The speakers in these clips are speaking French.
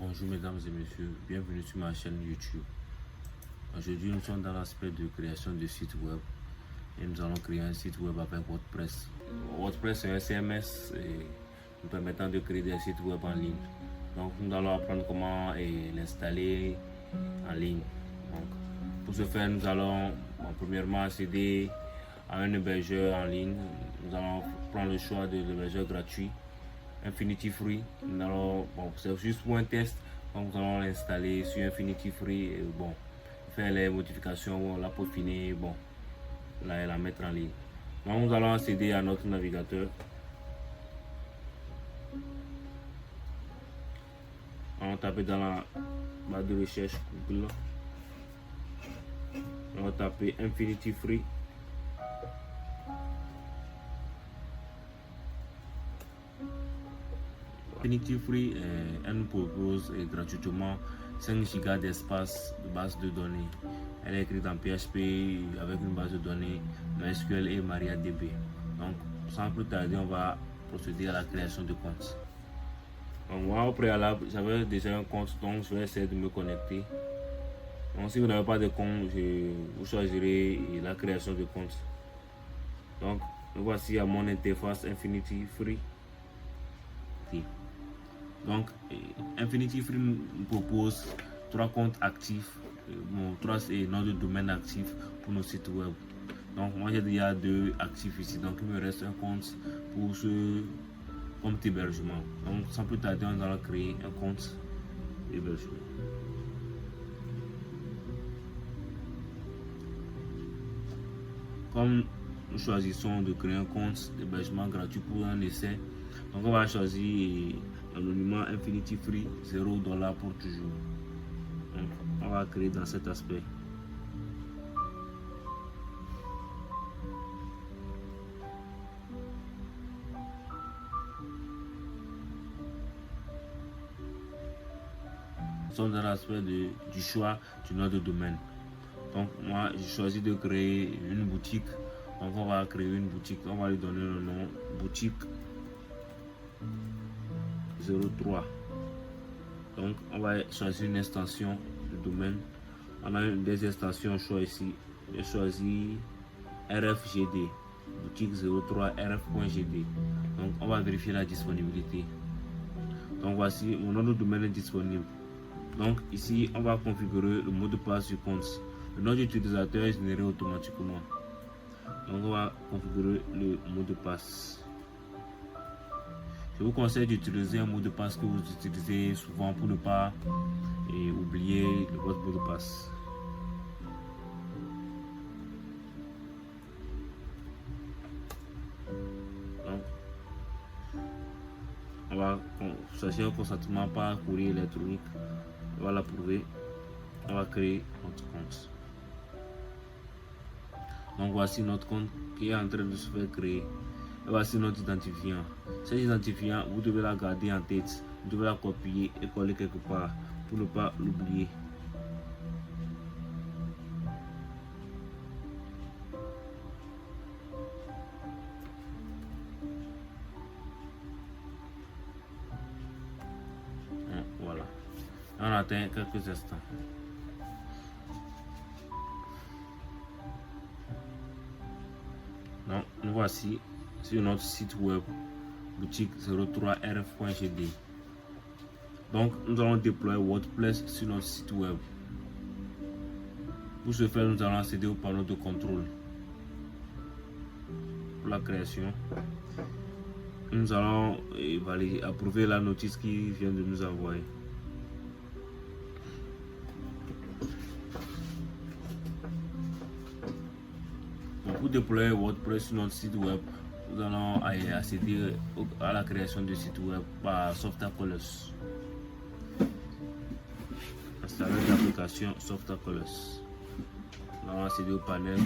Bonjour mesdames et messieurs, bienvenue sur ma chaîne YouTube. Aujourd'hui nous sommes dans l'aspect de création de site web et nous allons créer un site web avec WordPress. WordPress est un CMS nous permettant de créer des sites web en ligne. Donc nous allons apprendre comment l'installer en ligne. Donc, pour ce faire nous allons premièrement accéder à un hébergeur en ligne. Nous allons prendre le choix de l'hébergeur gratuit Infinity Free. C'est juste pour un test, donc nous allons l'installer sur Infinity Free et faire les modifications, la peaufiner, et la mettre en ligne. Donc nous allons accéder à notre navigateur. On va taper dans la barre de recherche Google. On va taper Infinity Free. Infinity Free, elle nous propose gratuitement 5 Go d'espace de base de données. Elle est écrite en PHP avec une base de données MySQL et MariaDB. Donc, sans plus tarder, on va procéder à la création de compte. Donc, moi, au préalable, j'avais déjà un compte, donc je vais essayer de me connecter. Donc, si vous n'avez pas de compte, vous choisirez la création de compte. Donc, voici à mon interface Infinity Free. Donc, Infinity Free nous propose 3 comptes actifs, 3 noms de domaine actifs pour nos sites web. Donc, moi j'ai déjà 2 actifs ici, donc il me reste un compte pour ce compte hébergement. Donc, sans plus tarder, on va créer un compte hébergement. Comme nous choisissons de créer un compte d'hébergement gratuit pour un essai, donc on va choisir l'anonymat Infinity Free, $0 pour toujours. Donc, on va créer dans cet aspect. Nous sommes dans l'aspect du choix du nom de domaine. Donc moi j'ai choisi de créer une boutique. Donc on va créer une boutique. On va lui donner le nom boutique 03. Donc on va choisir une extension de domaine. On a des extensions choix ici. J'ai choisi RFGD, boutique 03 rf.gd. Donc on va vérifier la disponibilité. Donc voici mon nom de domaine est disponible. Donc ici on va configurer le mot de passe du compte. Le nom d'utilisateur est généré automatiquement. Donc on va configurer le mot de passe. Je vous conseille d'utiliser un mot de passe que vous utilisez souvent pour ne pas oublier votre mot de passe. Donc, on va chercher un consentement par courrier électronique. On va l'approuver. On va créer notre compte. Donc voici notre compte qui est en train de se faire créer. Et voici notre identifiant. Cet identifiant, vous devez la garder en tête. Vous devez la copier et coller quelque part pour ne pas l'oublier. Voilà. On attend quelques instants. Donc, nous voici sur notre site web boutique 03rf.gd. Donc, nous allons déployer WordPress sur notre site web. Pour ce faire, nous allons accéder au panneau de contrôle. Pour la création, nous allons approuver la notice qui vient de nous envoyer. Pour déployer WordPress sur notre site web, nous allons accéder à la création du site web par Softacolors. Installer l'application Softacolors. Nous allons accéder au panel.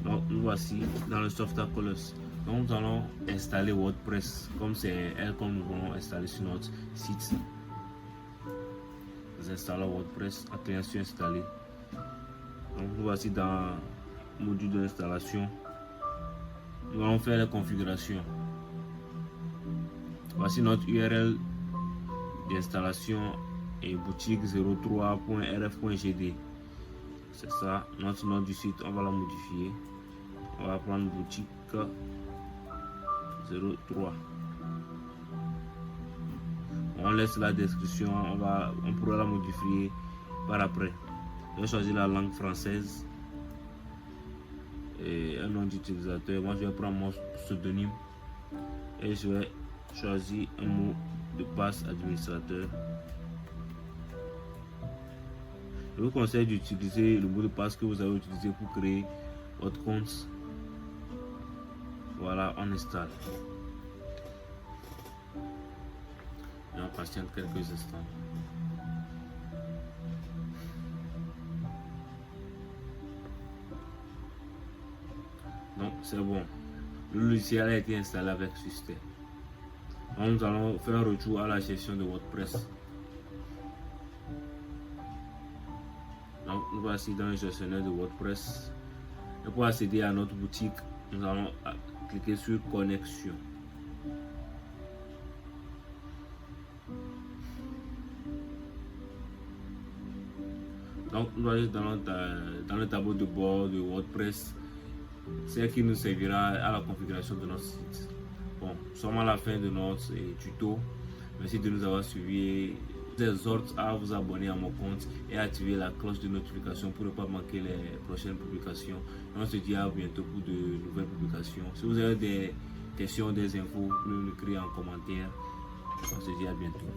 Donc nous voici dans le Softacolors. Donc nous allons installer WordPress comme c'est elle comme nous voulons installer sur notre site. Nous installons WordPress, application installée. Donc nous voici dans le module d'installation. Nous allons faire la configuration. Voici notre URL d'installation et boutique 03.rf.gd. C'est ça, notre nom du site, on va la modifier. On va prendre boutique 03. On laisse la description, on pourra la modifier par après. Je vais choisir la langue française et un nom d'utilisateur. Moi, je vais prendre mon pseudonyme et je vais choisir un mot de passe administrateur. Je vous conseille d'utiliser le mot de passe que vous avez utilisé pour créer votre compte. Voilà, on installe. Et on patiente quelques instants. Donc c'est bon. Le logiciel a été installé avec Système. Nous allons faire un retour à la gestion de WordPress. Donc nous voici dans le gestionnaire de WordPress. Et pour accéder à notre boutique, nous allons cliquer sur Connexion. Donc nous allons dans le tableau de bord de WordPress, c'est qui nous servira à la configuration de notre site. Bon, nous sommes à la fin de notre tuto. Merci de nous avoir suivis. Je vous exhorte à vous abonner à mon compte et activer la cloche de notification pour ne pas manquer les prochaines publications. Et on se dit à bientôt pour de nouvelles publications. Si vous avez des questions, des infos, vous pouvez nous écrire en commentaire. On se dit à bientôt.